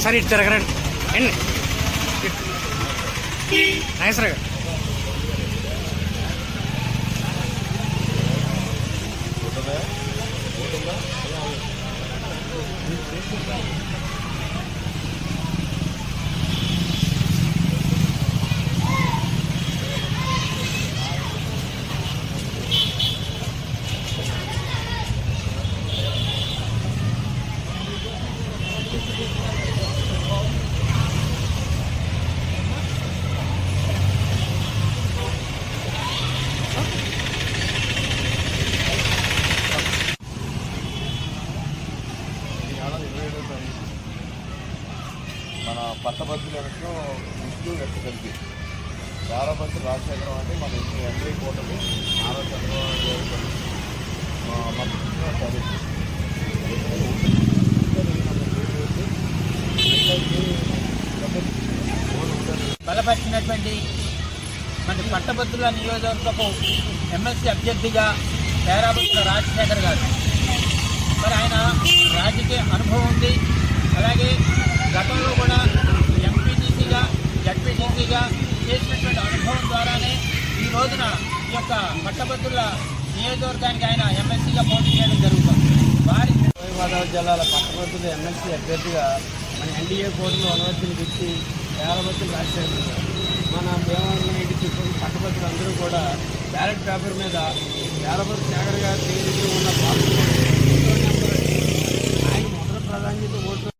ఒకసారి ఇటు తిరగరండి అండి నాగేశ్వరరావు గారు. మన పట్టభద్రులకు విష్ణు వ్యక్తి కలిపి చాలామంది రాజశేఖరం అంటే మన ఎంపీ కూటమి నారా చంద్రబాబు గారు బలపరిచినటువంటి మన పట్టభద్రుల నియోజకవర్గపు ఎమ్మెల్సీ అభ్యర్థిగా పేరాబత్తుల రాజశేఖర్ గారు. మరి ఆయన రాజకీయ అనుభవం ఉంది. అలాగే గతంలో కూడా ఎంపీటీసీగా జడ్పీటీసీగా చేసినటువంటి అనుభవం ద్వారానే ఈ రోజున ఈ యొక్క పట్టభద్రుల నియోజకవర్గానికి ఆయన ఎమ్మెల్సీగా పోటీ చేయడం జరుగుతుంది. వారి గోదావరి జిల్లాల పట్టభద్రుల ఎమ్మెల్సీ అభ్యర్థిగా మన ఎన్డీఏ కోర్టులో అనుమతిని ఇచ్చి పేరాబత్తులు రాజశేఖర్ మన భీమవరం ఇంటికి పట్టభద్రులు అందరూ కూడా బ్యాలెట్ పేపర్ మీద పేరాబత్తుల శేఖర్ గారి పేరు ఉన్న ఆయన మొదటి ప్రాధాన్యత ఓట్లు